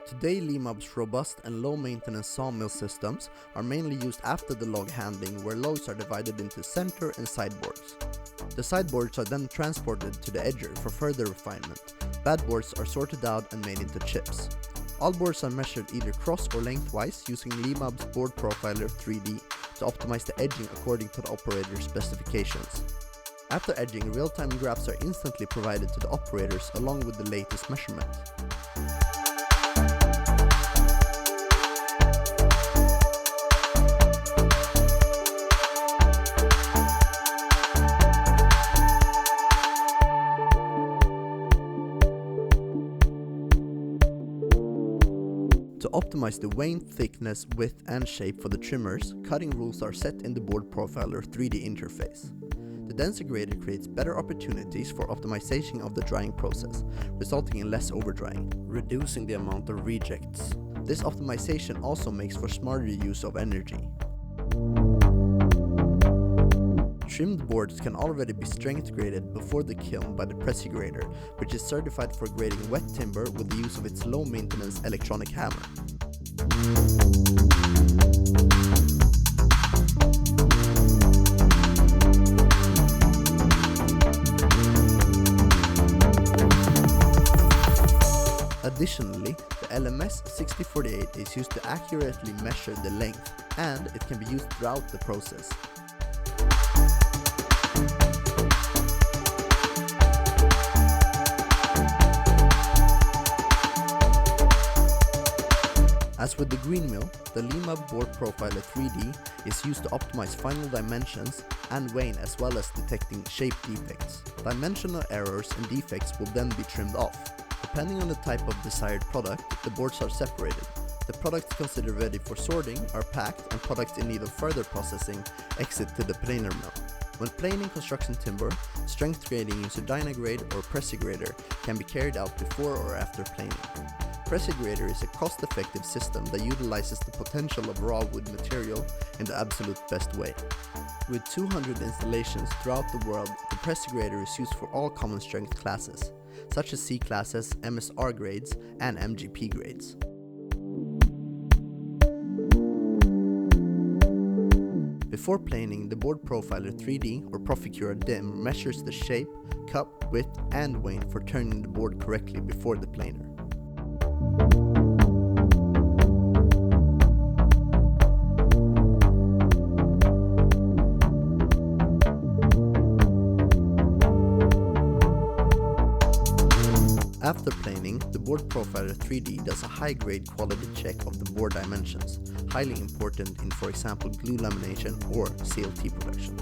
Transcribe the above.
Today, LIMAB's robust and low-maintenance sawmill systems are mainly used after the log handling, where logs are divided into center and sideboards. The sideboards are then transported to the edger for further refinement. Bad boards are sorted out and made into chips. All boards are measured either cross or lengthwise using LIMAB's BoardProfiler 3D to optimize the edging according to the operator's specifications. After edging, real-time graphs are instantly provided to the operators along with the latest measurement. To optimize the wane, thickness, width and shape for the trimmers, cutting rules are set in the BoardProfiler 3D interface. The Densigrader creates better opportunities for optimization of the drying process, resulting in less overdrying, reducing the amount of rejects. This optimization also makes for smarter use of energy. Trimmed boards can already be strength graded before the kiln by the Precigrader, which is certified for grading wet timber with the use of its low-maintenance electronic hammer. Additionally, the LMS 6048 is used to accurately measure the length, and it can be used throughout the process. As with the green mill, the LIMAB BoardProfiler 3D is used to optimize final dimensions and wane, as well as detecting shape defects. Dimensional errors and defects will then be trimmed off. Depending on the type of desired product, the boards are separated. The products considered ready for sorting are packed, and products in need of further processing exit to the planer mill. When planing construction timber, strength grading using Dynagrade or Precigrader can be carried out before or after planing. Precigrader is a cost-effective system that utilizes the potential of raw wood material in the absolute best way. With 200 installations throughout the world, the Precigrader is used for all common strength classes, such as C classes, MSR grades, and MGP grades. Before planing, the BoardProfiler 3D or Precigrader DIM measures the shape, cup, width, and wane for turning the board correctly before the planer. After planing, the BoardProfiler 3D does a high-grade quality check of the board dimensions, highly important in, for example, glue lamination or CLT production.